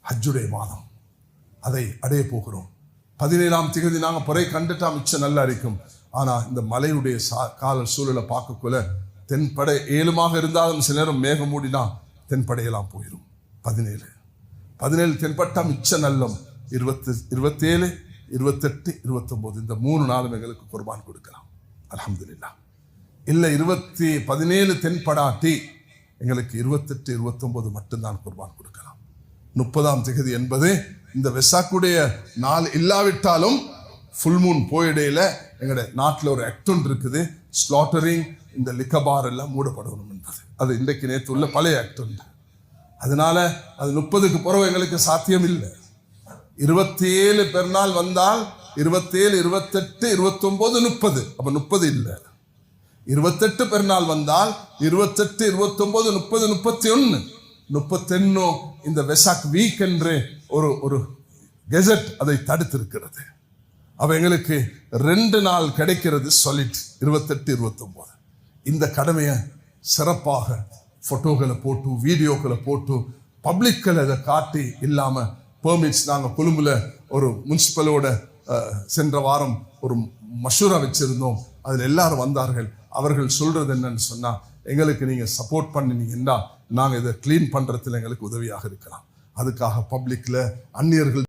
ஹஜ்ஜுடைய மாதம், அதை அடைய போகிறோம். 17ஆம் திகதி நாங்கள் பிறை கண்டுட்டா மிச்சம் நல்லா இருக்கும். ஆனால் இந்த மலையுடைய கால சூழலை பார்க்கக்குள்ள தென்படை ஏழுமாக இருந்தாலும் சில நேரம் மேகம் மூடினா தென்படையெல்லாம் போயிடும். 17 தென்பட்டா மிச்சம் நல்லம். 27, 28, 29 இந்த 3 நாளும் எங்களுக்கு குர்பான் கொடுக்கலாம். அல்ஹம்துலில்லாஹ். இல்லை 17 தென்படாட்டி எங்களுக்கு 28, 29 மட்டும்தான் குர்பான் கொடுக்கலாம். 30ஆம் திகதி என்பது இந்த வெசாக்குடைய நாள் இல்லாவிட்டாலும் ஃபுல் மூன் போயிடையில எங்களுடைய நாட்டில் ஒரு ஆக்ட் ஒன்று இருக்குது, ஸ்லாட்டரிங் இந்த லிக்கபார் எல்லாம் மூடப்படணும் என்பது. அது இன்றைக்கு நேற்று உள்ள பழைய ஆக்ட் ஒன்று. அதனால அது 30க்கு பிறகு எங்களுக்கு சாத்தியம் இல்லை. 27 பெருநாள் வந்தால் 27, 28, 29, 30. அப்ப 30 இல்லை. 28 பெருநாள் வந்தால் 28, 29, 30, 31, 31 இந்த வெசாக் வீக் என்று ஒரு கெசட் அதை தடுத்திருக்கிறது. அவ எங்களுக்கு 2 நாள் கிடைக்கிறது சாலிட் 28, 29. இந்த கடமையை சிறப்பாக போட்டோக்களை போட்டு வீடியோக்களை போட்டு பப்ளிக்கில் அதை காட்டி இல்லாம பெர்மிட்ஸ் நாங்கள் கொழும்புல ஒரு முனிசிபலோட சென்ற வாரம் ஒரு மஷூரா வச்சிருந்தோம். அதில் எல்லாரும் வந்தார்கள். அவர்கள் சொல்றது என்னன்னு சொன்னா, எங்களுக்கு நீங்க சப்போர்ட் பண்ணினீங்கன்னா நாங்கள் இதை கிளீன் பண்றதுல எங்களுக்கு உதவியாக இருக்கலாம். அதுக்காக பப்ளிக்ல அந்நியர்கள்